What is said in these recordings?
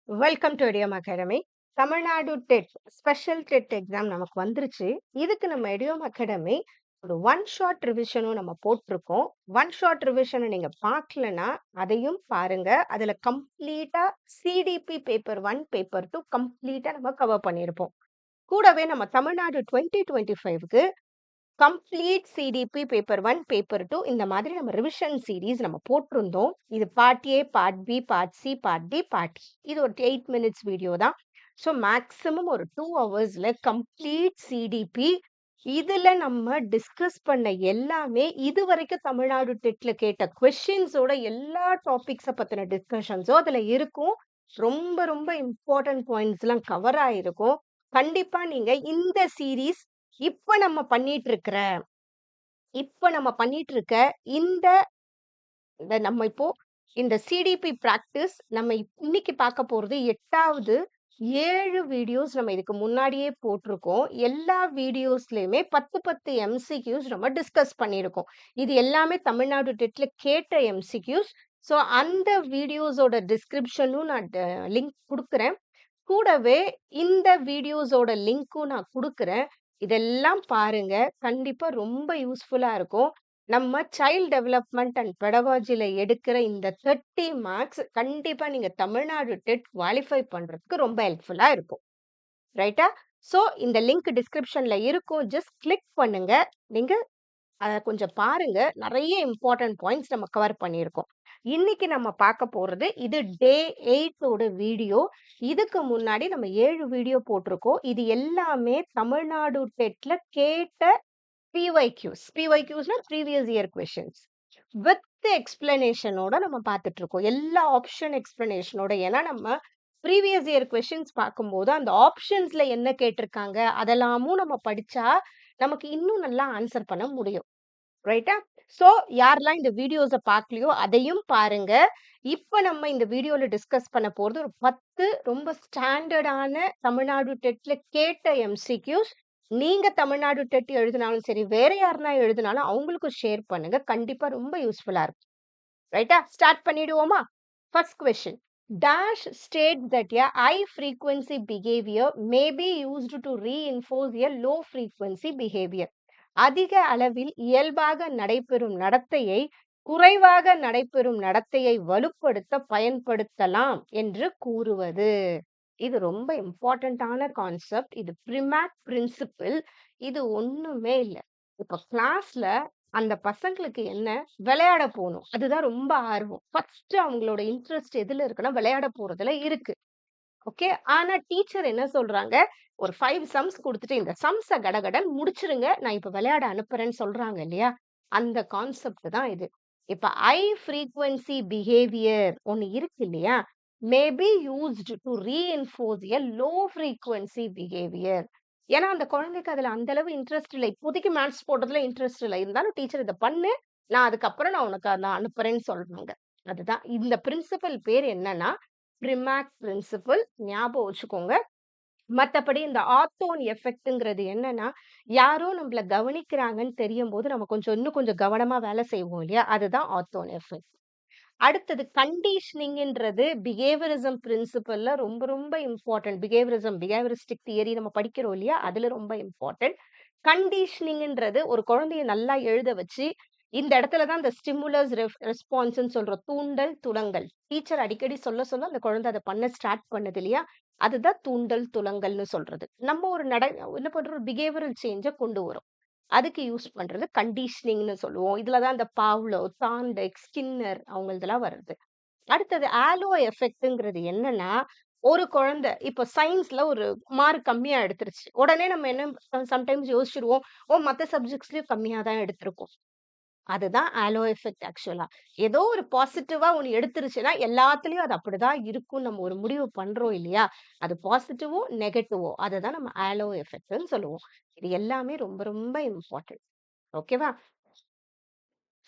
Welcome to idiom academy. Tamil Nadu TET special TET exam நமக்கு வந்துருச்சு. இதுக்கு நம்ம இடியம் அகாடமி ஒரு ஒன் ஷாட் ரிவிஷனும் நம்ம போட்டிருக்கோம். ஒன் ஷாட் ரிவிஷனை நீங்க பார்க்கலனா அதையும் பாருங்க. அதுல கம்ப்ளீட்டா சிடிபி பேப்பர் 1 பேப்பர் 2 கம்ப்ளீட்டா நம்ம கவர் பண்ணியிருப்போம். கூடவே நம்ம தமிழ்நாடு 2025க்கு கம்ப்ளீட் சிடிபி பேப்பர் 1 பேப்பர் 2 இந்த மாதிரி நம்ம ரிவிஷன் சீரீஸ் நம்ம போட்டிருந்தோம். இது part A, part B, part C, part D, part E. இது ஒரு 8 மினிட்ஸ் வீடியோ தான். ஸோ மேக்ஸிமம் ஒரு 2 ஹவர்ஸ்ல கம்ப்ளீட் சிடிபி இதுல நம்ம டிஸ்கஸ் பண்ண எல்லாமே இதுவரைக்கும் தமிழ்நாடு டெட்ல கேட்ட கொஸ்டின்ஸோட எல்லா டாபிக்ஸை பத்தின டிஸ்கஷன்ஸோ அதுல இருக்கும். ரொம்ப ரொம்ப இம்பார்ட்டன்ட் பாயிண்ட்ஸ் எல்லாம் கவர் ஆயிருக்கும். கண்டிப்பா நீங்க இந்த சீரீஸ் இப்ப நம்ம பண்ணிட்டு இருக்கிற இப்ப நம்ம பண்ணிட்டு இருக்க இந்த இந்த நம்ம இப்போ இந்த சிடிபி பிராக்டிஸ் நம்ம இன்னைக்கு பார்க்க போறது 8வது 7 வீடியோஸ் நம்ம இதுக்கு முன்னாடியே போட்டிருக்கோம். எல்லா வீடியோஸ்லயுமே 10 எம்சிக்யூஸ் நம்ம டிஸ்கஸ் பண்ணியிருக்கோம். இது எல்லாமே தமிழ்நாடு டெட்ல கேட்ட எம்சிக்யூஸ். ஸோ அந்த வீடியோஸோட டிஸ்கிரிப்ஷனும் நான் லிங்க் கொடுக்குறேன். கூடவே இந்த வீடியோஸோட லிங்க்கும் நான் குடுக்குறேன். இதெல்லாம் பாருங்க. கண்டிப்பா ரொம்ப யூஸ்ஃபுல்லா இருக்கும். நம்ம சைல்ட் டெவலப்மென்ட் அண்ட் பெடகாஜில எடுக்கிற இந்த 30 மார்க்ஸ் கண்டிப்பா நீங்க தமிழ்நாடு டெட் குவாலிஃபை பண்றதுக்கு ரொம்ப ஹெல்ப்ஃபுல்லா இருக்கும். ரைட்டா? ஸோ இந்த லிங்க் டிஸ்கிரிப்ஷன்ல இருக்கும். ஜஸ்ட் கிளிக் பண்ணுங்க. நீங்க அத கொஞ்சம் பாருங்க. நெறைய இம்பார்ட்டன்ட் பாயிண்ட்ஸ் நம்ம கவர் பண்ணியிருக்கோம். இன்னைக்கு நம்ம பார்க்க போறது இது டே 8 ஓட வீடியோ. இதுக்கு முன்னாடி நம்ம 7 வீடியோ போட்டிருக்கோம். இது எல்லாமே தமிழ்நாடு டெட்ல கேட்ட பிஒய்க்யூஸ். பிஒய்க்யூஸ்னா ப்ரீவியஸ் இயர் கொஸ்டின்ஸ். வித் எக்ஸ்பிளனேஷனோட நம்ம பார்த்துட்டு இருக்கோம். எல்லா ஆப்ஷன் எக்ஸ்பிளனேஷனோட. ஏன்னா நம்ம ப்ரீவியஸ் இயர் கொஸ்டின்ஸ் பார்க்கும்போது அந்த ஆப்ஷன்ஸ்ல என்ன கேட்டிருக்காங்க அதெல்லாமும் நம்ம படிச்சா நமக்கு இன்னும் நல்லா ஆன்சர் பண்ண முடியும். ரைட்டா? ஸோ யாரெல்லாம் இந்த வீடியோஸ பார்க்கலையோ அதையும் பாருங்க. இப்ப நம்ம இந்த வீடியோல டிஸ்கஸ் பண்ண போறது ஒரு 10 ரொம்ப ஸ்டாண்டர்டான தமிழ்நாடு டெட்ல கேட்ட எம்சிக்யூஸ். நீங்க தமிழ்நாடு டெட் எழுதினாலும் சரி, வேற யாருன்னா எழுதினாலும் அவங்களுக்கும் ஷேர் பண்ணுங்க. கண்டிப்பா ரொம்ப யூஸ்ஃபுல்லா இருக்கும். ரைட்டா? ஸ்டார்ட் பண்ணிடுவோமா? First question. Dash state that a high frequency behavior may be used to reinforce a low frequency behavior. அதிக அளவில் இயல்பாக நடைபெறும் நடத்தையை குறைவாக நடைபெறும் நடத்தையை வலுப்படுத்த பயன்படுத்தலாம் என்று கூறுவது. இது ரொம்ப இம்பார்ட்டன்டான கான்செப்ட். இது பிரிமேக் பிரின்சிபிள். இது ஒண்ணுமே இல்ல. இப்ப கிளாஸ்ல அந்த பசங்களுக்கு என்ன விளையாட போகணும். அதுதான் ரொம்ப ஆர்வம். ஃபர்ஸ்ட் அவங்களோட இன்ட்ரெஸ்ட் எதுல இருக்குன்னா விளையாட போறதுல இருக்கு. ஓகே. ஆனா டீச்சர் என்ன சொல்றாங்க, ஒரு 5 சம்ஸ் குடுத்துட்டு, இந்த சம்ஸ கடகடன்னு முடிச்சிருங்க. நான் இப்ப விளையாட அனுப்புறேன்னு சொல்றாங்க இல்லையா? அந்த கான்செப்ட் தான் இது. இப்ப ஹை ஃப்ரீக்வென்சி பிஹேவியர் ஒண்ணு இருக்கு இல்லையா? May be used to reinforce a low frequency behaviour. ஏன்னா, அந்த குழந்தைக்கு அதுல அந்த அளவு இன்ட்ரெஸ்ட் இல்ல. இப்போதைக்கு மேத்ஸ் போடுறதுல இன்ட்ரெஸ்ட் இல்ல. இருந்தாலும் டீச்சர் இத பண்ணு. அதுக்கப்புறம் நான் உனக்கு அத அனுப்புறேன்னு சொல்றாங்க. அதுதான். இந்த பிரின்சிபல் பேர் என்னன்னா, பிரிமேக் பிரின்சிபல். ஞாபகம் வச்சுக்கோங்க. மத்தபடி இந்த ஆர்த்தோன் எஃபெக்ட்ங்கிறது என்னன்னா, யாரோ நம்மள கவனிக்கிறாங்கன்னு தெரியும்போது, நம்ம இன்னும் கொஞ்சம் கவனமா வேலை செய்வோம் இல்லையா? அதுதான் ஆர்த்தோன் எஃபெக்ட். அடுத்தது கண்டிஷனிங்ன்றது பிஹேவியரிசம் பிரின்சிபல்ல ரொம்ப ரொம்ப இம்பார்ட்டன்ட். பிஹேவியரிஸ்டிக் தியரி நம்ம படிக்கிறோம் இல்லையா? அதுல ரொம்ப இம்பார்ட்டன்ட். கண்டிஷனிங்ன்றது ஒரு குழந்தைய நல்லா எழுத வச்சு, இந்த இடத்துல தான் இந்த ஸ்டிமுலஸ் ரெஸ்பான்ஸ்ன்னு சொல்றோம். தூண்டல், துலங்கல். டீச்சர் அடிக்கடி சொல்ல சொல்ல அந்த குழந்தை அத பண்ண ஸ்டார்ட் பண்ணுது இல்லையா? அதுதான் தூண்டல், துலங்கல்னு சொல்றது. நம்ம ஒரு என்ன பண்றோம்? பிஹேவியரல் சேஞ்ச கொண்டு வரோம். அதுக்கு யூஸ் பண்றது கண்டிஷனிங்ன்னு சொல்லுவோம். இதுல தான் இந்த பாவ்லோ, தாண்டெக், ஸ்கின்னர் அவங்களதெல்லாம் வருது. அடுத்தது ஆலோ எஃபெக்ட்ங்கிறது என்னன்னா, ஒரு குழந்தை இப்ப சயின்ஸ்ல ஒரு மார்க் கம்மியா எடுத்துருச்சு. உடனே நம்ம என்ன சம்டைம்ஸ் யோசிச்சுருவோம். மத்த சப்ஜெக்ட்ஸ்லயும் கம்மியா தான் எடுத்திருக்கோம். அதுதான் ஆலோ எஃபெக்ட் ஆக்சுவலா. ஏதோ ஒரு பாசிட்டிவா ஒண்ணு எடுத்துருச்சுன்னா, எல்லாத்துலயும் அது அப்படிதான் இருக்கும்னு நம்ம ஒரு முடிவு பண்றோம் இல்லையா? அது பாசிட்டிவோ, நெகட்டிவோ அததான் நம்ம ஆலோ எஃபெக்ட்ன்னு சொல்லுவோம். இது எல்லாமே ரொம்ப ரொம்ப இம்பார்ட்டன்ட். ஓகேவா?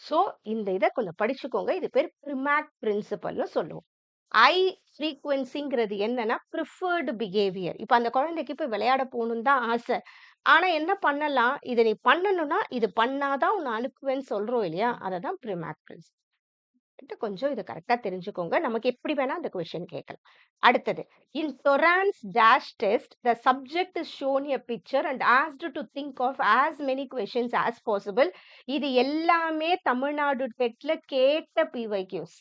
சோ இந்த இத கொஞ்சம் படிச்சுக்கோங்க. இது பேர் பிரிமேக் பிரின்சிபல்னு சொல்லுவோம். ஐ ஃப்ரீக்வென்சிங்கிறது என்னன்னா, பிரிஃபர்டு பிஹேவியர். இப்ப அந்த குழந்தைக்கு இப்ப விளையாட போணும்னு தான் ஆசை. ஆனா என்ன பண்ணலாம்? இத நீ பண்ணணும்னா, இது பண்ணா தான் உன்ன அனுப்புவேன்னு சொல்றோம் இல்லையா? அததான் பிரிமேக் பிரின்சிபல். கொஞ்சம் இத கரெக்ட்டா தெரிஞ்சுக்கோங்க. நமக்கு எப்படி வேணா அந்த கொஸ்டின் கேட்கலாம். அடுத்தது, in Torrance dash test, the subject is shown a picture and asked to think of as many questions as possible. இது எல்லாமே தமிழ்நாடு டெட்ல கேட்ட பிஒய்க்யூஸ்.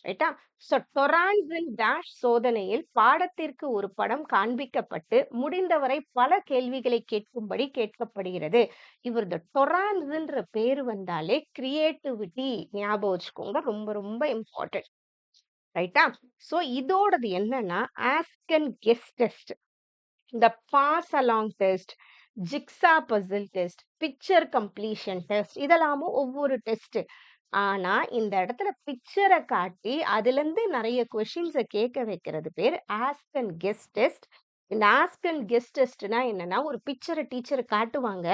ரைட்டா? ஸோ டொரான்சின் டேஷ் சோதனையில் பாடத்திற்கு ஒரு படம் காண்பிக்கப்பட்டு முடிந்தவரை பல கேள்விகளை கேட்கும்படி கேட்கப்படுகிறது. இவரது டொரான்ஸ்ன்ற பேரு வந்தாலே கிரியேட்டிவிட்டி ஞாபகம் வச்சுக்கோங்க. ரொம்ப ரொம்ப இம்பார்ட்டன்ட். ரைட்டா? ஸோ இதோடது என்னன்னா ஆஸ்க் அண்ட் கெஸ் டெஸ்ட், இந்த pass along test, jigsaw puzzle test, picture completion test, இதெல்லாமும் ஒவ்வொரு டெஸ்ட். ஆனா இந்த இடத்துல பிக்சரை காட்டி அதுல இருந்து நிறைய கொஸ்டின்ஸை கேட்க வைக்கிறது பேர் ஆஸ்க் அண்ட் கெஸ் டெஸ்ட். இந்த ஆஸ்க் அண்ட் கெஸ் டெஸ்ட்னா என்னன்னா, ஒரு பிக்சரை டீச்சர் காட்டுவாங்க.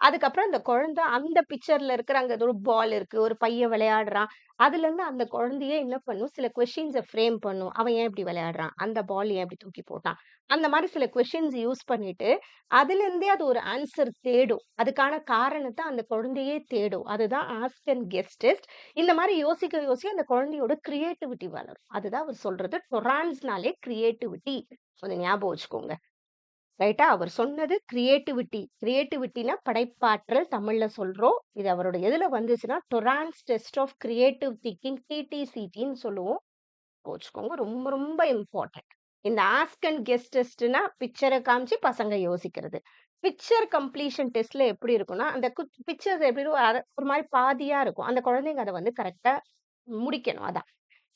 அதுக்கப்புறம் அந்த குழந்தை அந்த பிக்சர்ல இருக்கிற அங்க ஒரு பால் இருக்கு, ஒரு பையன் விளையாடுறான். அதுல இருந்து அந்த குழந்தையே என்ன பண்ணும், சில கொஸ்டின்ஸை ஃப்ரேம் பண்ணும். அவன் ஏன் இப்படி விளையாடுறான், அந்த பால் ஏன் இப்படி தூக்கி போட்டான், அந்த மாதிரி சில கொஸ்டின்ஸ் யூஸ் பண்ணிட்டு அதுல இருந்தே அது ஒரு ஆன்சர் தேடும். அதுக்கான காரணத்தை அந்த குழந்தையே தேடும். அதுதான் ஆஸ்க் அண்ட் கெஸ் டெஸ்ட். இந்த மாதிரி யோசிக்க யோசிக்க அந்த குழந்தையோட கிரியேட்டிவிட்டி வளரும். அதுதான் அவர் சொல்றது டொரான்ஸ்னாலே கிரியேட்டிவிட்டி. கொஞ்சம் ஞாபகம் வச்சுக்கோங்க. ரைட்டா? அவர் சொன்னது கிரியேட்டிவிட்டி. கிரியேட்டிவிட்டினா படைப்பாற்றல் தமிழ்ல சொல்றோம். இது அவரோட எதுல வந்துச்சுன்னா டொரான்ஸ் டெஸ்ட் ஆஃப் கிரியேட்டிவ் திங்கிங், டிடிசிடின்னு சொல்லுவோம். வச்சுக்கோங்க. ரொம்ப ரொம்ப இம்பார்ட்டன்ட். இந்த ஆஸ்க் அண்ட் கெஸ் டெஸ்ட்னா பிக்சரை காமிச்சு பசங்க யோசிக்கிறது. பிக்சர் கம்ப்ளீஷன் டெஸ்ட்ல எப்படி இருக்கும்னா, அந்த பிக்சர்ஸ் எப்படி இருக்கும், ஒரு மாதிரி பாதியா இருக்கும். அந்த குழந்தைங்க அதை வந்து கரெக்டா முடிக்கணும். அதான்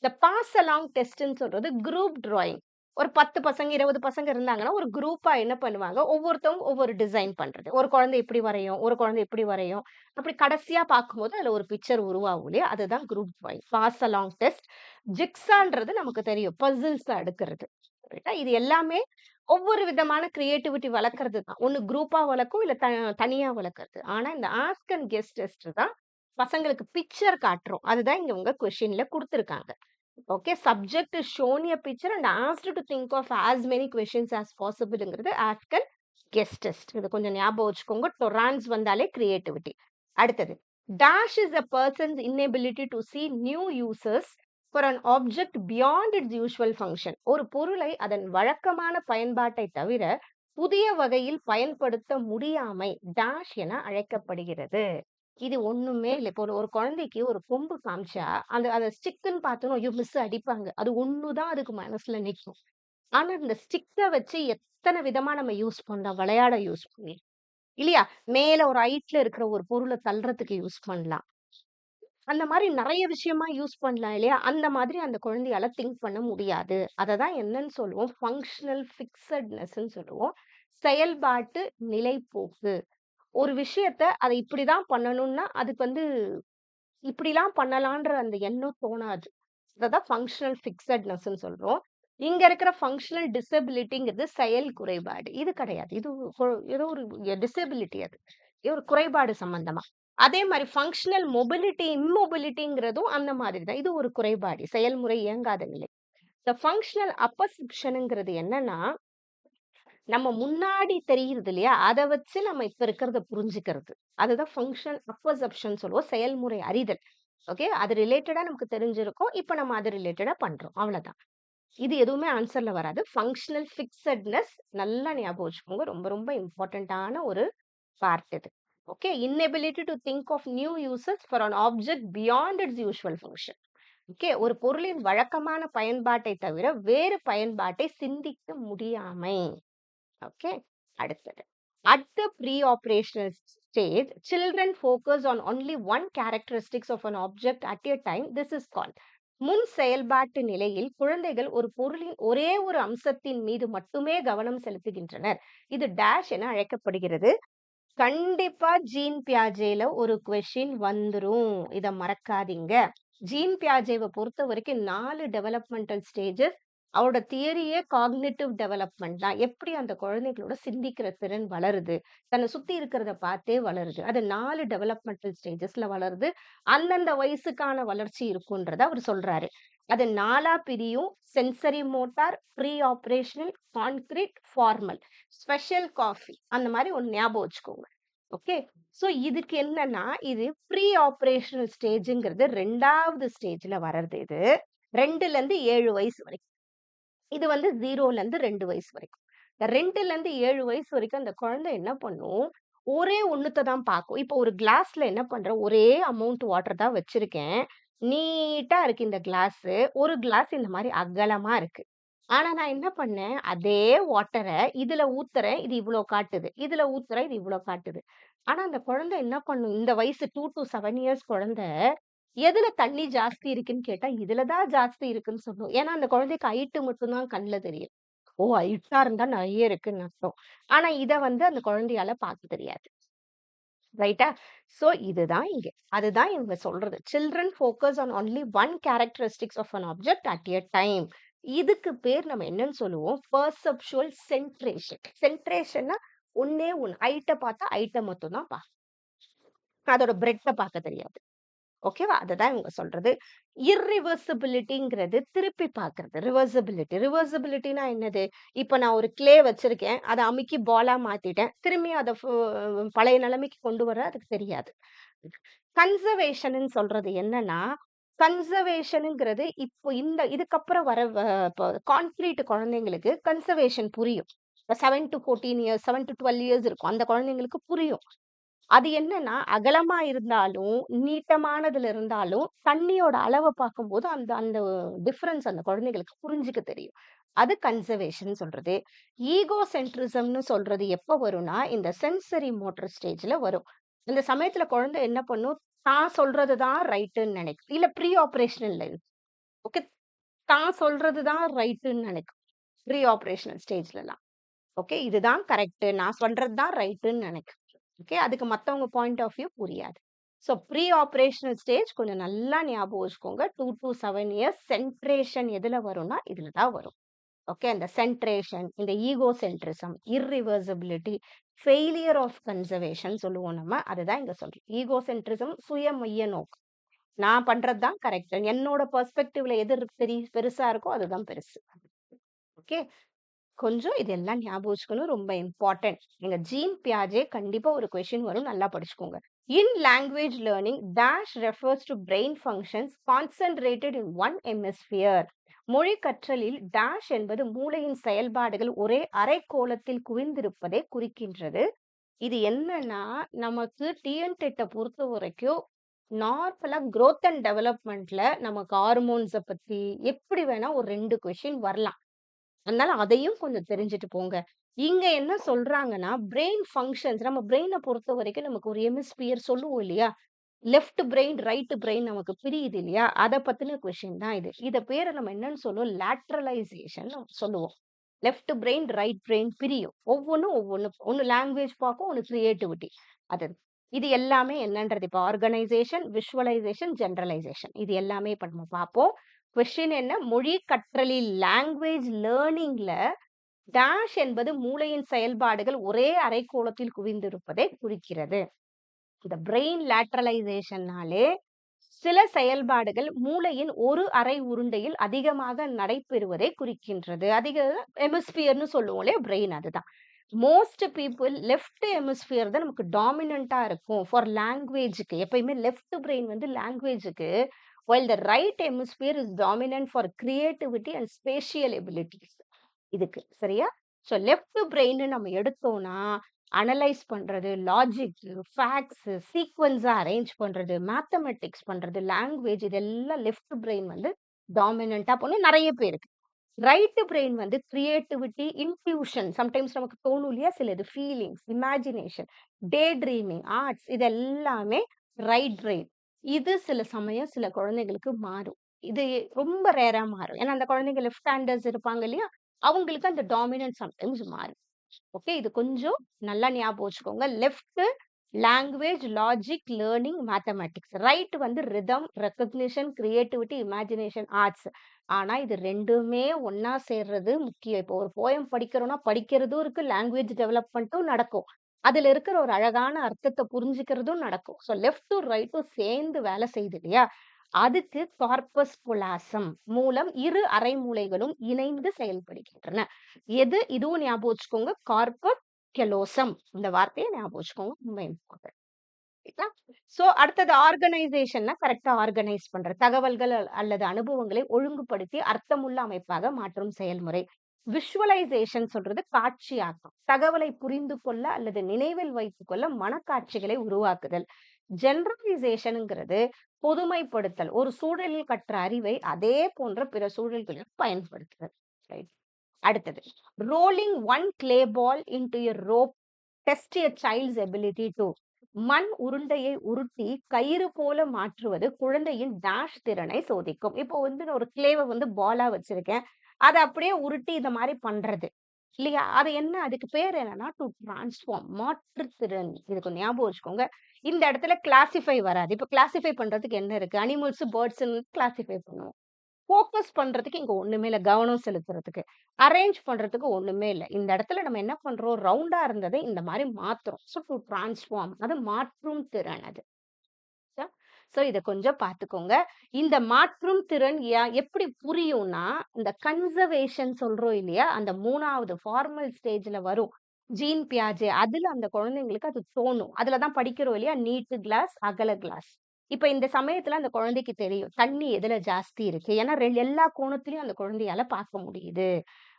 இந்த பாஸ் அலாங் டெஸ்ட்ன்னு சொல்றது குரூப் டிராயிங். ஒரு 10 பசங்க 20 பசங்க இருந்தாங்கன்னா ஒரு குரூப்பா என்ன பண்ணுவாங்க, ஒவ்வொருத்தவங்க ஒவ்வொரு டிசைன் பண்றது. ஒரு குழந்தை இப்படி வரையும், ஒரு குழந்தை இப்படி வரையும். அப்படி கடைசியா பார்க்கும்போது அதுல ஒரு பிக்சர் உருவாகும் இல்லையா, அதுதான் group drawing. Pass along test. ஜிக்ஸான்றது நமக்கு தெரியும், பசில்ஸ் அடுக்குறது. ரைட்டா? இது எல்லாமே ஒவ்வொரு விதமான கிரியேட்டிவிட்டி வளர்க்கறது தான். ஒண்ணு குரூப்பா வளர்க்கும், இல்ல தனியா வளர்க்கறது. ஆனா இந்த ஆஸ்க் அண்ட் கெஸ் டெஸ்ட் தான் பசங்களுக்கு பிக்சர் காட்டுறோம். அதுதான் இங்க உங்க கொஸ்டின்ல கொடுத்திருக்காங்க. Okay, subject is shown a picture and asked to think of as many questions as possibleங்கிறது ஆஸ்க் அண்ட் கெஸ் டெஸ்ட். இது கொஞ்சம் ஞாபகம் வச்சுக்கோங்க. டொரான்ஸ் வந்தாலே கிரியேட்டிவிட்டி. அடுத்தது, dash is a person's inability to see new uses for an object beyond its usual function. ஒரு பொருளை அதன் வழக்கமான பயன்பாட்டை தவிர புதிய வகையில் பயன்படுத்த முடியாமை டேஷ் என அழைக்கப்படுகிறது. இது ஒண்ணுமே இல்ல. இப்போ ஒரு குழந்தைக்கு ஒரு கொம்பு காமிச்சா, அந்த ஸ்டிக்குன்னு பார்த்தோன்னா, ஐயோ! மிஸ் அடிப்பாங்க. அது ஒண்ணுதான் அதுக்கு மனசுல நிக்கும். ஆனா, இந்த ஸ்டிக்க வச்சு எத்தன விதமா நம்ம யூஸ் பண்ணலாம். விளையாட யூஸ் பண்ணி இல்லையா? மேல ஒரு ஹைட்ல இருக்கிற ஒரு பொருள தள்ளுறதுக்கு யூஸ் பண்ணலாம். அந்த மாரி நெறைய விஷயமா யூஸ் பண்ணலாம் இல்லையா? அந்த மாதிரி அந்த குழந்தையால திங்க் பண்ண முடியாது. அததான் என்னன்னு சொல்லுவோம்? ஃபங்ஷனல் ஃபிக்ஸட்னஸ்ன்னு சொல்லுவோம். செயல்பாட்டு நிலைப்போக்கு. ஒரு விஷயத்த அத இப்படிதான் பண்ணணும்னா, அதுக்கு வந்து இப்படிலாம் பண்ணலான்ற அந்த எண்ணம் தோணாது. அததான் ஃபங்ஷனல் ஃபிக்ஸட்னஸ்ன்னு சொல்றோம். இங்க இருக்கிற ஃபங்ஷனல் டிசபிலிட்டிங்கிறது செயல் குறைபாடு. இது கிடையாது. இது ஏதோ ஒரு டிசபிலிட்டி அது. ஏதோ ஒரு குறைபாடு சம்பந்தமா. அதே மாரி ஃபங்ஷனல் மொபிலிட்டி, இம்மொபிலிட்டிங்கிறதும் அந்த மாதிரி தான். இது ஒரு குறைபாடு. செயல்முறை இயங்காத நிலை. இந்த ஃபங்ஷனல் அப்பர்செப்ஷன்ங்கிறது என்னன்னா, நம்ம முன்னாடி தெரியுது இல்லையா? அத வச்சு நம்ம இப்ப இருக்கிறத புரிஞ்சுக்கிறது. அதுதான் ஃபங்ஷனல் அப்பர்செப்ஷன் சொல்லுவோம். செயல்முறை அறிதல். ஓகே. அது ரிலேட்டடா நமக்கு தெரிஞ்சிருக்கும். இப்ப நம்ம அது ரிலேட்டடா பண்றோம். அவ்வளவுதான். இது எதுவுமே ஆன்சர்ல வராது. ஃபங்ஷனல் ஃபிக்ஸட்னஸ் நல்லா ஞாபகம் வச்சுக்கோங்க. ரொம்ப ரொம்ப இம்பார்ட்டன்ட்டான ஒரு பார்ட் இது. Okay. Inability to think of new uses for an object beyond its usual function. Okay. ஒரு பொருளின் வழக்கமான பயன்பாட்டை தவிர வேறு பயன்பாட்டை சிந்திக்க முடியாமை. ஓகே. அடுத்தது. At the pre-operational stage, children focus on only one characteristics of an object at a time. This is called. முன் செயல்பாட்டு நிலையில் குழந்தைகள் ஒரு பொருளின் ஒரே ஒரு அம்சத்தின் மீது மட்டுமே கவனம் செலுத்துகின்றனர். இது டேஷ் என அழைக்கப்படுகிறது. கண்டிப்பா ஜீன் பியாஜேல ஒரு கொஸ்டின் வந்துரும். இத மறக்காதீங்க. ஜீன் பியாஜேவ பொறுத்த வரைக்கும் 4 டெவலப்மெண்டல் ஸ்டேஜஸ். அவரோட தியரியே காக்னிட்டிவ் டெவலப்மெண்ட் தான். எப்படி அந்த குழந்தைகளோட சிந்திக்கிற திறன் வளருது, தன்னை சுத்தி இருக்கிறத பார்த்தே வளருது. அது 4 டெவலப்மெண்டல் ஸ்டேஜஸ்ல வளருது. அந்தந்த வயசுக்கான வளர்ச்சி இருக்குன்றத அவர் சொல்றாரு. அது 4ஆ பிரியும். Sensory motor, pre operational, concrete, formal. Special coffee அந்த மாதிரி ஒண்ணு ஞாபகம் வச்சுக்கோங்க. ஓகே. சோ இதுக்கு என்னன்னா, இது ப்ரீ ஆப்பரேஷனல் ஸ்டேஜ்ங்கிறது 2வது ஸ்டேஜ்ல வர்றது இது. 2லருந்து 7 வயசு வரைக்கும். இது வந்து 0லருந்து 2 வயசு வரைக்கும். இந்த 2லருந்து 7 வயசு வரைக்கும் அந்த குழந்தை என்ன பண்ணும், ஒரே ஒண்ணுத்த தான் பார்க்கும். இப்போ ஒரு கிளாஸ்ல என்ன பண்றேன், ஒரே அமௌண்ட் வாட்டர் தான் வச்சிருக்கேன். நீட்டா இருக்கு இந்த கிளாஸு. ஒரு கிளாஸ் இந்த மாரி அகலமா இருக்கு. ஆனா நான் என்ன பண்ணேன், அதே வாட்டர இதுல ஊத்துறேன். இது இவ்ளோ காட்டுது. இதுல ஊத்துறேன். இது இவ்ளோ காட்டுது. ஆனா அந்த குழந்தை என்ன பண்ணும், இந்த வயசு 2 டூ 7 இயர்ஸ் குழந்தை, எதுல தண்ணி ஜாஸ்தி இருக்குன்னு கேட்டா, இதுல தான் ஜாஸ்தி இருக்குன்னு சொல்லும். ஏன்னா அந்த குழந்தைக்கு ஹைட் மட்டும் தான் கண்ல தெரியும். ஓ! ஹைட்டா இருந்தா நெறைய இருக்குன்னு அர்த்தம். ஆனா இத வந்து அந்த குழந்தையால பார்க்க தெரியாது. ரைட்டா? சோ இதுதான் இங்க. அதுதான் இவங்க சொல்றது. Children focus on only one characteristics of an object at a time. இதுக்கு பேர் நம்ம என்னன்னு சொல்லுவோம்? பெர்செப்சுவல் சென்ட்ரேஷன். சென்ட்ரேஷன்னா ஒண்ணே ஒண்ணு. ஹைட்ட பார்த்தா ஹைட்ட மட்டும் தான் அதோட பிரெட்ட பார்க்க தெரியாது. ஓகேவா? அததான் இவங்க சொல்றது. இர்ரிவர்சிபிலிட்டிங்கிறது திருப்பி பார்க்கிறது. ரிவர்சிபிலிட்டி. ரிவர்சிபிலிட்டினா என்னது? இப்ப நான் ஒரு க்ளே வச்சிருக்கேன். அத அமுக்கி பாலா மாத்திட்டேன். திரும்பி அத பழைய நிலைமைக்கு கொண்டு வர அதுக்கு தெரியாது. கன்சர்வேஷன்னு சொல்றது என்னன்னா, கன்சர்வேஷன்ங்கிறது இப்போ இதுக்கப்புறம் வர கான்கிரீட் குழந்தைங்களுக்கு கன்சர்வேஷன் புரியும். 7 டூ 14 இயர்ஸ், 7 டூ 12 இயர்ஸ் இருக்கும். அந்த குழந்தைங்களுக்கு புரியும். அது என்னன்னா, அகலமா இருந்தாலும், நீட்டமானதுல இருந்தாலும், தண்ணியோட அளவ பார்க்கும்போது அந்த அந்த டிஃபரன்ஸ் அந்த குழந்தைகளுக்கு புரிஞ்சுக்க தெரியும். அது கன்சர்வேஷன் சொல்றது. ஈகோ சென்ட்ரிசம்னு சொல்றது எப்ப வரும்னா, இந்த சென்சரி மோட்டர் ஸ்டேஜ்ல வரும். இந்த சமயத்துல குழந்தை என்ன பண்ணும், தான் சொல்றது தான் ரைட்டுன்னு நினைக்கும். இல்ல ப்ரீ ஆப்பரேஷனல்ல ஓகே. தான் சொல்றது தான் ரைட்டுன்னு நினைக்கும். ப்ரீ ஆப்பரேஷனல் ஸ்டேஜ்லலாம். ஓகே. இதுதான் கரெக்ட்டு. நான் சொல்றது தான் ரைட்டுன்னு நினைக்கும். ஓகே. அதுக்கு மத்தவங்க பாயிண்ட் ஆஃப் வியூ புரியாது. ஸோ ப்ரீ ஆப்பரேஷனல் ஸ்டேஜ் கொஞ்சம் நல்லா ஞாபகம் வச்சுக்கோங்க. 2 டூ 7 இயர்ஸ் சென்ட்ரேஷன் எதுல வரும்னா, இதுல தான் வரும். ஓகே. அந்த சென்ட்ரேஷன், இந்த ego centrism, irreversibility, failure of conservation சொல்லுவோம் நம்ம. அதுதான் இங்க சொல்றோம். ஈகோ சென்ட்ரிசம் சுய மைய நோக்கு. நான் பண்றது தான் கரெக்ட். என்னோட பெர்ஸ்பெக்டிவ்ல எது பெருசா இருக்கோ அதுதான் பெருசு. ஓகே. கொஞ்சம் இதெல்லாம் ஞாபகம் வச்சுக்கணும். ரொம்ப இம்பார்ட்டன்ட். எங்க ஜீன் பியாஜே கண்டிப்பா ஒரு கொஸ்டின் வரும். நல்லா படிச்சுக்கோங்க. இன் language learning dash refers to brain functions concentrated in one hemisphere. மொழி கற்றலில் டேஷ் என்பது மூளையின் செயல்பாடுகள் ஒரே அரைக்கோளத்தில் குவிந்திருப்பதை குறிக்கின்றது. இது என்னன்னா, நமக்கு டிஎன்டெட்ட பொறுத்த வரைக்கும் நார்மலா குரோத் அண்ட் டெவலப்மென்ட்ல நமக்கு ஹார்மோன்ஸ பத்தி எப்படி வேணா ஒரு 2 கொஸ்டின் வரலாம். அதனால அதையும் கொஞ்சம் தெரிஞ்சுட்டு போங்க. இங்க என்ன சொல்றாங்கன்னா, பிரெயின் ஃபங்ஷன்ஸ் நம்ம பிரெயின பொறுத்தவரைக்கும் நமக்கு ஒரு ஹெமிஸ்பியர் சொல்லுவோம் இல்லையா? லெஃப்ட் பிரெயின், ரைட் பிரெயின் நமக்கு பிரியுது இல்லையா? அத பத்தின கொஸ்டின் தான் இது. இத பேர நம்ம என்னன்னு சொல்லுவோம்? லேட்ரலைசேஷன் சொல்லுவோம். லெஃப்ட் பிரெயின், ரைட் பிரெயின் பிரியும். ஒவ்வொன்னும் ஒவ்வொன்னு. ஒண்ணு லாங்குவேஜ் பார்க்கும், ஒண்ணு கிரியேட்டிவிட்டி. அது இது எல்லாமே என்னன்றது இப்ப ஆர்கனைசேஷன், விஷுவலைசேஷன், ஜெனரலைசேஷன் இது எல்லாமே இப்ப நம்ம பார்ப்போம். கொஸ்டின் என்ன? மொழி கற்றலில் லாங்குவேஜ் லேர்னிங்ல டேஷ் என்பது மூளையின் செயல்பாடுகள் ஒரே அரைக்கோளத்தில் குவிந்திருப்பதை குறிக்கிறது. இந்த பிரெயின் லேட்ரலைசேஷன்னாலே சில செயல்பாடுகள் மூளையின் ஒரு அரை உருண்டையில் அதிகமாக நடைபெறுவதை குறிக்கின்றது. அதிக ஹெமிஸ்பியர்னு சொல்லுவோம் இல்லையா? பிரெயின் அதுதான். மோஸ்ட் பீப்பிள் லெஃப்ட் ஹெமிஸ்பியர் தான் நமக்கு டாமினன்ட்டா இருக்கும். ஃபார் லாங்குவேஜ்க்கு எப்பயுமே லெஃப்ட் பிரெயின் வந்து லாங்குவேஜ்க்கு while the right hemisphere is dominant for creativity and spatial abilities. இதுக்கு சரியா? ஸோ லெஃப்ட் பிரெயின் நம்ம எடுத்தோம்னா, அனலைஸ் பண்றது, லாஜிக், ஃபேக்ட்ஸ், சீக்வென்ஸா அரேஞ்ச் பண்றது, மேத்தமேட்டிக்ஸ் பண்றது, லாங்குவேஜ் இதெல்லாம் லெஃப்ட் பிரெயின் வந்து டாமினன்ட்டா பண்ணும் நெறைய பேருக்கு. ரைட் பிரெயின் வந்து கிரியேட்டிவிட்டி, இன்ட்யூஷன் சம்டைம்ஸ் நமக்கு தோணும் இல்லையா? சிலது feelings, imagination, day dreaming, arts இது எல்லாமே ரைட் பிரெயின். இது சில சமயம் சில குழந்தைகளுக்கு மாறும். இது ரொம்ப ரேரா மாறும். ஏன்னா அந்த குழந்தைங்க லெஃப்ட் ஹேண்டர்ஸ் இருப்பாங்க இல்லையா? அவங்களுக்கு அந்த டாமினன்ட் சம்டைம்ஸ் மாறும். ஓகே. இது கொஞ்சம் நல்லா ஞாபகம் வச்சுக்கோங்க. Left language, logic, learning, mathematics. Right வந்து rhythm, recognition, creativity, imagination, arts. ஆனா இது 2மே ஒண்ணா சேர்றது முக்கியம். இப்போ ஒரு போயம் படிக்கிறோம்னா, படிக்கிறதும் இருக்கு, லாங்குவேஜ் டெவலப்மென்ட்டும் நடக்கும். அதுல இருக்கிற ஒரு அழகான அர்த்தத்த புரிஞ்சுக்கிறதும் நடக்கும். ஸோ லெஃப்ட்டும், ரைட்டும் சேர்ந்து வேலை செய்யுது இல்லையா? அதுக்கு கார்பஸ் புலாசம் மூலம் இரு அரை மூளைகளும் இணைந்து செயல்படுகின்றன. இதுவும் ஞாபகம் வச்சுக்கோங்க. கார்பஸ் ஸ்கெலோசம் இந்த வார்த்தையை ஞாபகம் வச்சுக்கோங்க. ரொம்ப இம்பார்ட்டன்ட். சரிங்களா? சோ அடுத்தது ஆர்கனைசேஷன்னா கரெக்ட்டா ஆர்கனைஸ் பண்றது. தகவல்கள் அல்லது அனுபவங்களை ஒழுங்குபடுத்தி அர்த்தமுள்ள அமைப்பாக மாற்றும் செயல்முறை. விஷுவலைசேஷன் சொல்றது காட்சியாக்கம். தகவலை புரிந்து கொள்ள அல்லது நினைவில் வைத்துக் கொள்ள மனக்காட்சிகளை உருவாக்குதல். ஜெனரலைசேஷன்ங்கிறது பொதுமைப்படுத்தல். ஒரு சூழலில் கற்ற அறிவை அதே போன்ற பிற சூழல்களில் பயன்படுத்துதல். ரைட். அடுத்தது rolling one clay ball into a rope test a child's ability to. மண் உருண்டையை உருட்டி கயிறு போல மாற்றுவது குழந்தையின் டேஷ் திறனை சோதிக்கும். இப்போ வந்து நான் ஒரு கிளேவை வந்து பாலா வச்சிருக்கேன், அதை அப்படியே உருட்டி இந்த மாதிரி பண்றது இல்லையா? அது என்ன, அதுக்கு பேர் என்னன்னா டு டிரான்ஸ்ஃபார்ம், மாற்றுத்திறன். இதுக்கு ஞாபகம் வச்சுக்கோங்க. இந்த இடத்துல கிளாசிஃபை வராது. இப்போ கிளாசிஃபை பண்றதுக்கு என்ன இருக்கு? அனிமல்ஸ், பேர்ட்ஸ் கிளாசிஃபை பண்ணுவோம். ஃபோக்கஸ் பண்றதுக்கு இங்க ஒண்ணுமே இல்ல. கவனம் செலுத்துறதுக்கு. அரேஞ்ச் பண்றதுக்கு ஒண்ணுமே இல்ல. இந்த இடத்துல நம்ம என்ன பண்றோம்? ரவுண்டா இருந்ததை இந்த மாரி மாத்துறோம். So to transform. அது மாற்றும் திறன் அது. சோ இத கொஞ்சம் பார்த்துக்கோங்க. இந்த மாற்றும் திறன் எப்படி புரியும்னா, இந்த கன்சர்வேஷன் சொல்றோம் இல்லையா? அந்த 3வது ஃபார்மல் ஸ்டேஜ்ல வரும். ஜீன் பியாஜே அதுல அந்த குழந்தைங்களுக்கு அது தோணும். அதுல தான் படிக்கிறோம் இல்லையா? நீட்டு கிளாஸ், அகல கிளாஸ். இப்ப இந்த சமயத்துல அந்த குழந்தைக்கு தெரியும். தண்ணி எதுல ஜாஸ்தி இருக்கு. ஏன்னா எல்லா கோணத்திலயும் அந்த குழந்தையால பார்க்க முடியுது.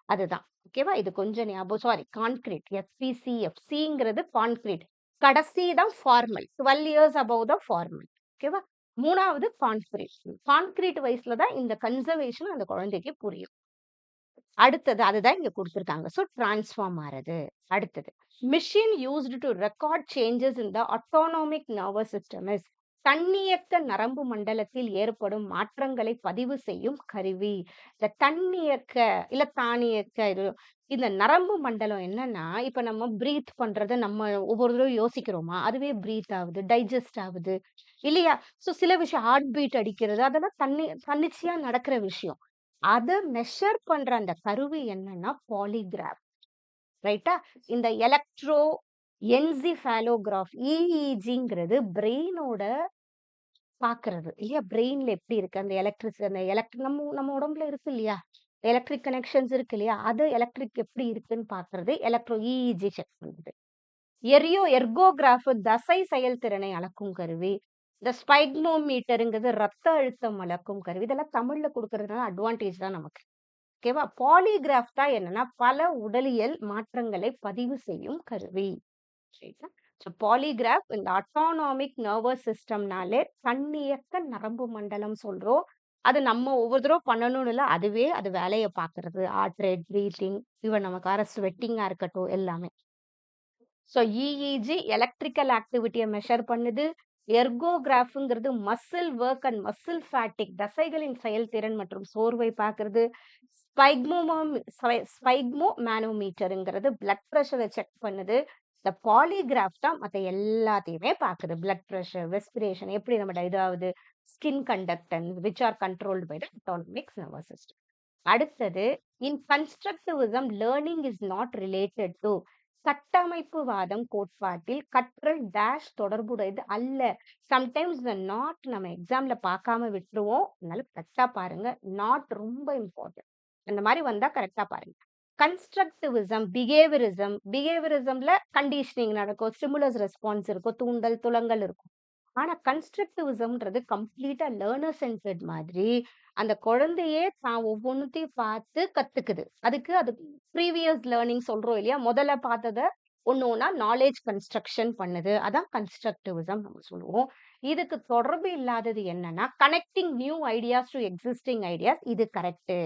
அதுதான். ஓகேவா? இது கொஞ்சம் ஞாபகம். Sorry, concrete. எஃபிசிஎஃப். சிங்கிறது கான்கிரீட். கடைசி தான் formal. 12 years above the formal. ஓகேவா? 3வது கான்கிரீட். கான்கிரீட் வயசுல தான் இந்த கன்சர்வேஷன் அந்த குழந்தைக்கு புரியும். அடுத்தது அதுதான் இங்க குடுத்திருக்காங்க. சோ டிரான்ஸ்ஃபார்ம் ஆறது. அடுத்தது machine used to record changes in the autonomic nervous system is. தன்னியக்க நரம்பு மண்டலத்தில் ஏற்படும் மாற்றங்களை பதிவு செய்யும் கருவி. இந்த தன்னியக்க இல்ல தானியக்க இது இந்த நரம்பு மண்டலம் என்னன்னா, இப்ப நம்ம பிரீத் பண்றத நம்ம ஒவ்வொரு தடவை யோசிக்கிறோமா? அதுவே பிரீத் ஆகுது, டைஜஸ்ட் ஆகுது இல்லையா? சோ சில விஷயம் ஹார்ட் பீட் அடிக்கிறது அதெல்லாம் தன்னிச்சையா நடக்கிற விஷயம். அத மெஷர் பண்ற அந்த கருவி என்னன்னா பாலிகிராஃப். ரைட்டா? இந்த எலக்ட்ரோ என்சிஃபாலோகிராஃப் இஇஜிங்கிறது பிரெயினோட பாக்குறது இல்லையா? பிரெயின்ல எப்படி இருக்கு அந்த நம்ம நம்ம உடம்புல இருக்கு இல்லையா? எலக்ட்ரிக் கனெக்ஷன்ஸ் இருக்கு இல்லையா? அது எலக்ட்ரிக் எப்படி இருக்குன்னு பாக்குறது எலக்ட்ரோ இஇஜி செக் பண்ணுது. எர்கோகிராஃப் தசை செயல்திறனை அளக்கும் கருவி. இந்த ஸ்பைக்மோமீட்டருங்கிறது ரத்த அழுத்தம் அளக்கும் கருவி. இதெல்லாம் தமிழ்ல கொடுக்கறதுனால அட்வான்டேஜ் தான் நமக்கு. ஓகேவா? பாலிகிராஃப் தான் என்னன்னா பல உடலியல் மாற்றங்களை பதிவு செய்யும் கருவி. சரிங்களா? ஸோ பாலிகிராஃப் இந்த ஆட்டோனாமிக் நர்வஸ் சிஸ்டம்னாலே தன்னியக்க நரம்பு மண்டலம் சொல்றோம். அது நம்ம ஒவ்வொரு தடவை பண்ணணும்னு இல்ல. அதுவே அது வேலைய பார்க்கிறது. ஹார்ட் ரேட், பிரீத்திங், ஈவன் நமக்கு ஸ்வெட்டிங்கா இருக்கட்டும் எல்லாமே. ஸோ இஇஜி எலக்ட்ரிக்கல் ஆக்டிவிட்டிய மெஷர் பண்ணுது. எர்கோகிராஃப்ங்கிறது muscle work and muscle fatigue தசைகளின் செயல்திறன் மற்றும் சோர்வை பார்க்கிறது. ஸ்பைக்மோ மேனோமீட்டருங்கிறது பிளட் பிரஷரை செக் பண்ணுது. இந்த பாலிகிராஃப் தான் மத்த எல்லாத்தையுமே பார்க்குது. பிளட் பிரஷர், ரெஸ்பிரேஷன் எப்படி நம்ம இதாகுது, skin conductance which are controlled by the autonomic nervous system. அடுத்தது in constructivism learning is not related to. கட்டமைப்புவாதம் கோட்பாட்டில் கற்றல் டேஷ் தொடர்புடையது அல்ல. சம்டைம்ஸ் இந்த நாட் நம்ம எக்ஸாம்ல பார்க்காம விட்டுருவோம். அதனால கரெக்டா பாருங்க. நாட் ரொம்ப இம்பார்ட்டன்ட். அந்த மாதிரி வந்தா கரெக்டா பாருங்க. கன்ஸ்ட்ரக்டிவிசம், பிஹேவியரிசம்ல கண்டிஷனிங் நடக்கும், ஸ்டிமுலஸ் ரெஸ்பான்ஸ் இருக்கும், தூண்டல் துலங்கல் இருக்கும். ஆனா கன்ஸ்ட்ரக்டிவிசம்ன்றது கம்ப்ளீட்டா லேர்னர் சென்டர்ட் மாதிரி அந்த குழந்தையே தான் ஒவ்வொன்னுத்தையும் பார்த்து கத்துக்குது. அதுக்கு அது ப்ரீவியஸ் லேர்னிங் சொல்றோம் இல்லையா? முதல்ல பார்த்தத ஒண்ணா நாலேஜ் கன்ஸ்ட்ரக்ஷன் பண்ணுது. அதான் கன்ஸ்ட்ரக்டிவிசம் நம்ம சொல்லுவோம். இதுக்கு தொடர்பு இல்லாதது என்னன்னா connecting new ideas to existing ideas. இது கரெக்ட்.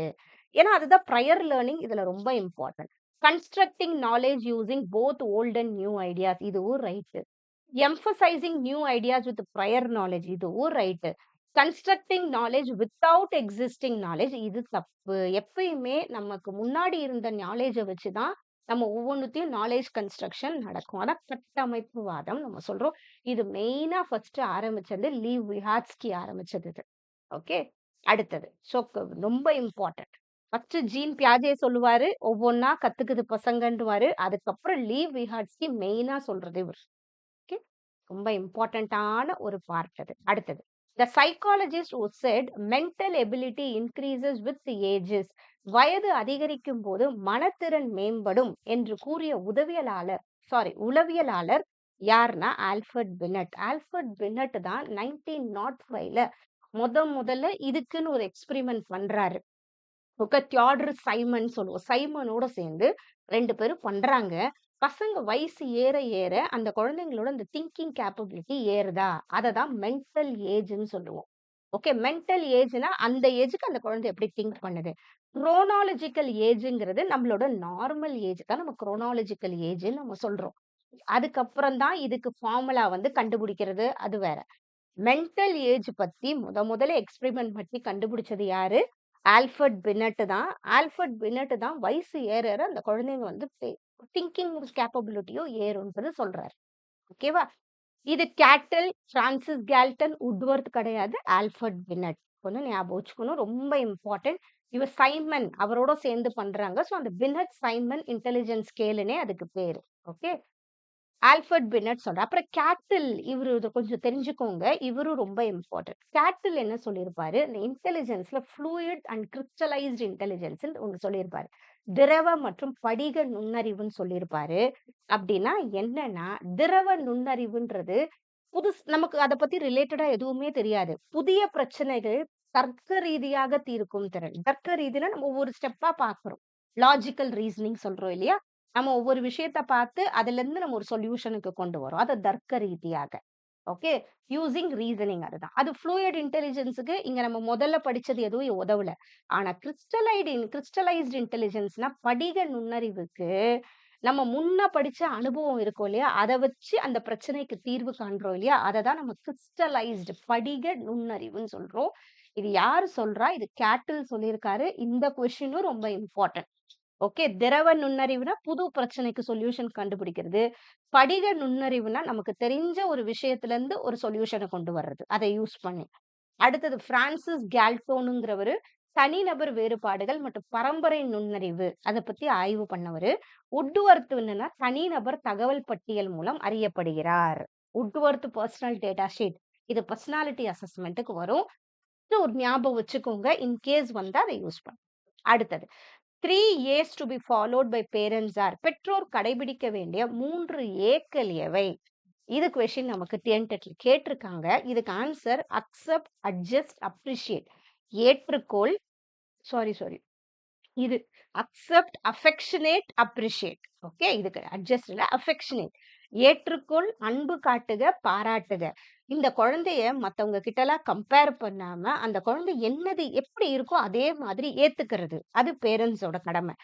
ஏன்னா அதுதான் ப்ரையர் லேர்னிங் இதுல ரொம்ப important. Constructing knowledge using both old and new ideas. இதுவும் right. Emphasizing new ideas with prior knowledge. இதுவும் right. Constructing knowledge without existing knowledge. இது தப்பு. எப்பயுமே நமக்கு முன்னாடி இருந்த நாலேஜை வச்சுதான் நம்ம ஒவ்வொன்றுத்தையும் நாலேஜ் கன்ஸ்ட்ரக்ஷன் நடக்கும். அதான் கட்டமைப்பு வாதம் நம்ம சொல்றோம். இது மெயினா ஃபர்ஸ்ட் ஆரம்பிச்சது லீவ் விஹாட்ஸ்கி ஆரம்பிச்சது இது. ஓகே. அடுத்தது ரொம்ப இம்பார்ட்டன்ட். ஃபர்ஸ்ட் ஜீன் பியாஜே சொல்லுவாரு, ஒவ்வொன்னா கத்துக்குது பசங்கன்றுவாரு. அதுக்கப்புறம் லீவ் விஹாட்ஸ்கி மெயினா சொல்றது இவர். ஓகே. ரொம்ப இம்பார்ட்டன்டான ஒரு பார்ட் அது. அடுத்தது The psychologist who said mental ability increases with the ages. வயது அதிகரிக்கும் போது மனத்திறன் மேம்படும் என்று கூறிய உதவியலாளர் சாரி உளவியலாளர் யாருன்னா ஆல்ஃபர்ட் பினட். ஆல்ஃபர்ட் பினட் தான் 1905ல முதல்ல இதுக்குன்னு ஒரு எக்ஸ்பெரிமெண்ட் பண்றாரு. தியோடர் சைமன் சொல்லுவோம். சைமனோட சேர்ந்து 2 பேரும் பண்றாங்க. பசங்க வயசு ஏற ஏற அந்த குழந்தைங்களோட அந்த திங்கிங் கேப்பபிலிட்டி ஏறுதா? அததான் மென்டல் ஏஜ்ன்னு சொல்லுவோம். ஓகே. மென்டல் ஏஜ்னா அந்த ஏஜ்க்கு அந்த குழந்தை எப்படி திங்க் பண்ணுது. குரோனாலஜிக்கல் ஏஜ்ங்கிறது நம்மளோட நார்மல் ஏஜ் தான் நம்ம குரோனாலஜிக்கல் ஏஜ்ன்னு நம்ம சொல்றோம். அதுக்கப்புறம் தான் இதுக்கு ஃபார்முலா வந்து கண்டுபிடிக்கிறது அது வேற. மென்டல் ஏஜ் பத்தி முதல்ல எக்ஸ்பெரிமெண்ட் பத்தி கண்டுபிடிச்சது யாரு? ஆல்ஃபர்ட் பினட் தான். ஆல்ஃபர்ட் பினட் தான் வயசு ஏற ஏற அந்த குழந்தைங்க வந்து திங்கிங் கேப்பபிலிட்டியும் ஏறும்ன்றது சொல்றாரு. ஓகேவா? இது கேட்டல், பிரான்சிஸ் கேல்டன், உட்வொர்த் கிடையாது. Alfred Binet. கொஞ்சம் ஞாபகம் வச்சுக்கணும். ரொம்ப இம்பார்ட்டன்ட். இவர் சைமன் அவரோட சேர்ந்து பண்றாங்க. சோ அந்த பினட் சைமன் இன்டெலிஜென்ஸ் ஸ்கேல்னே அதுக்கு பேரு. ஓகே. ஆல்ஃபர்ட் பினட் சொல்றேன். அப்புறம் கேட்டில் இவரு இத கொஞ்சம் தெரிஞ்சுக்கோங்க. இவரும் ரொம்ப இம்பார்ட்டன்ட். கேட்டில் என்ன சொல்லியிருப்பாரு, இந்த இன்டெலிஜென்ஸ்ல ஃப்ளூயிட் அண்ட் கிறிஸ்டலைஸ்ட் இன்டெலிஜென்ஸ்ன்னு ஒண்ணு சொல்லியிருப்பாரு. திரவ மற்றும் படிக நுண்ணறிவுன்னு சொல்லியிருப்பாரு. அப்படின்னா என்னன்னா, திரவ நுண்ணறிவுன்றது நமக்கு அத பத்தி ரிலேட்டடா எதுவுமே தெரியாது. புதிய பிரச்சனைகள் தர்க்க ரீதியாக தீர்க்கும் திறன். தர்க்க ரீதினா நம்ம ஒவ்வொரு ஸ்டெப்பா பார்க்கிறோம். லாஜிக்கல் ரீசனிங் சொல்றோம் இல்லையா? நம்ம ஒவ்வொரு விஷயத்த பார்த்து அதிலிருந்து நம்ம ஒரு சொல்யூஷனுக்கு கொண்டு வரோம். அது தர்க்க ரீதியாக. ஓகே. யூசிங் ரீசனிங் அதுதான். அது ஃப்ளூயிட் இன்டெலிஜென்ஸ்க்கு இங்க நம்ம முதல்ல படிச்சது எதுவும் உதவல. ஆனா கிறிஸ்டலைஸ்ட் இன்டெலிஜென்ஸ்னா படிக நுண்ணறிவுக்கு நம்ம முன்ன படிச்ச அனுபவம் இருக்கும் இல்லையா? அத வச்சு அந்த பிரச்சனைக்கு தீர்வு காண்றோம் இல்லையா? அததான் நம்ம கிறிஸ்டலைஸ்ட் படிக நுண்ணறிவுன்னு சொல்றோம். இது யாரு சொல்றா? இது கேட்டில் சொல்லியிருக்காரு. இந்த கொஸ்டினும் ரொம்ப இம்பார்ட்டன்ட். ஓகே. திரவ நுண்ணறிவுனா புது பிரச்சனைக்கு சொல்யூஷன் கண்டுபிடிக்கிறது. படிக நுண்ணறிவுனா நமக்கு தெரிஞ்ச ஒரு விஷயத்துல இருந்து ஒரு சொல்யூஷன கொண்டு வர்றது. அதை யூஸ் பண்ணி. அடுத்தது பிரான்சிஸ் கேல்டோனுங்கிறவரு தனிநபர் வேறுபாடுகள் மற்றும் பரம்பரை நுண்ணறிவு அத பத்தி ஆய்வு பண்ணவரு. உட்வொர்த் என்னன்னா தனிநபர் தகவல் பட்டியல் மூலம் அறியப்படுகிறார். உட்வொர்த் பர்சனல் டேட்டா ஷீட். இது பர்சனாலிட்டி அசஸ்மென்ட்க்கு வரும். இது ஒரு ஞாபகம் வச்சுக்கோங்க. இன் கேஸ் வந்தா அதை யூஸ் பண்ணுங்க. அடுத்தது 3 A's to be followed by parents are பெற்றோர் கடைபிடிக்க வேண்டிய 3 ஏக்கள் எவை? இது கொஸ்டின் நமக்கு TNTETல கேட்டிருக்காங்க. இதுக்கு ஆன்சர் அக்செப்ட், அட்ஜஸ்ட், அப்ரிஷியேட். ஏற்றுக்கொள் சாரி. இது அக்செப்ட், அஃபெக்ஷனேட், அப்ரிஷியேட். ஓகே. இதுக்கு அட்ஜஸ்ட் இல்ல அஃபெக்ஷனேட். ஏற்றுக்கொள், அன்பு காட்டுக, பாராட்டுக. இந்த குழந்தைய மத்தவங்க கிட்டலாம் கம்பேர் பண்ணாம அந்த குழந்தை என்னது எப்படி இருக்கோ அதே மாதிரி ஏத்துக்கிறது. அது பேரண்ட்ஸோட கடமை.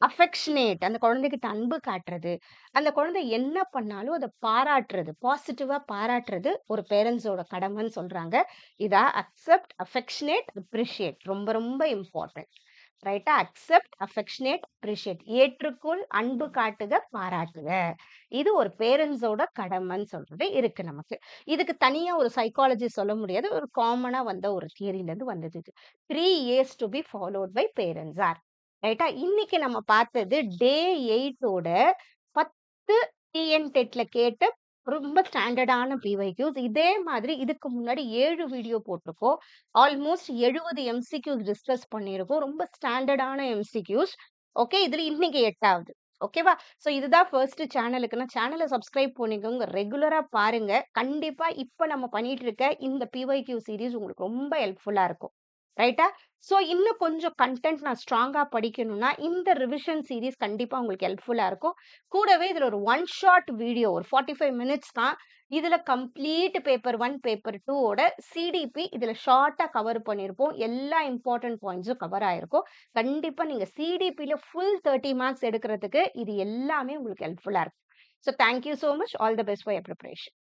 அஃபெக்ஷனேட் அந்த குழந்தைகிட்ட அன்பு காட்டுறது. அந்த குழந்தை என்ன பண்ணாலும் அத பாராட்டுறது. பாசிட்டிவா பாராட்டுறது ஒரு பேரண்ட்ஸோட கடமைன்னு சொல்றாங்க. இதா அக்செப்ட், அஃபெக்ஷனேட், அப்ரிஷியேட். ரொம்ப ரொம்ப இம்பார்ட்டன்ட். ரைட்டா? Accept, affectionate, appreciate. ஏற்றுக்கொள், அன்பு காட்டுக, பாராட்டுக. இது ஒரு பேரண்ட்ஸோட கடமைன்னு சொல்றது இருக்கு நமக்கு. இதுக்கு தனியா ஒரு சைக்காலஜி சொல்ல முடியாது. ஒரு காமனா வந்த ஒரு தியரில இருந்து வந்தது இது. 3 A's to be followed by parents are. ரைட்டா? இன்னைக்கு நம்ம பார்த்தது டே 8 ஓட 10 TNTETல கேட்ட ரொம்ப ஸ்டாண்டர்டான பிவைக்யூஸ். இதே மாதிரி இதுக்கு முன்னாடி 7 வீடியோ போட்டிருக்கோம். ஆல்மோஸ்ட் 70 எம்சிக்யூஸ் டிஸ்கஸ் பண்ணியிருக்கோம். ரொம்ப ஸ்டாண்டர்டான எம்சிக்யூஸ். ஓகே. இதுல இன்னைக்கு 8வது. ஓகேவா? சோ இதுதான் ஃபர்ஸ்ட் சேனலுக்குன்னா சேனல சப்ஸ்கிரைப் பண்ணிக்கோங்க. ரெகுலரா பாருங்க. கண்டிப்பா இப்ப நம்ம பண்ணிட்டு இருக்க இந்த பிவைக்யூ சீரிஸ் உங்களுக்கு ரொம்ப ஹெல்ப்ஃபுல்லா இருக்கும். ரைட்டா? சோ இன்னும் கொஞ்சம் கன்டென்ட் நான் ஸ்ட்ராங்கா படிக்கணும்னா இந்த ரிவிஷன் சீரிஸ் கண்டிப்பா உங்களுக்கு ஹெல்ப்ஃபுல்லா இருக்கும். கூடவே இதுல ஒரு ஒன் ஷாட் வீடியோ ஒரு 45 மினிட்ஸ் தான். இதுல கம்ப்ளீட் பேப்பர் 1, பேப்பர் 2 ஓட சிடிபி இதுல ஷார்ட்டா கவர் பண்ணியிருப்போம். எல்லா இம்பார்ட்டன்ட் பாயிண்ட்ஸும் கவர் ஆயிருக்கும். கண்டிப்பா நீங்க சிடிபில ஃபுல் 30 மார்க்ஸ் எடுக்கிறதுக்கு இது எல்லாமே உங்களுக்கு ஹெல்ப்ஃபுல்லா இருக்கும். So thank you so much. All the best for your preparation.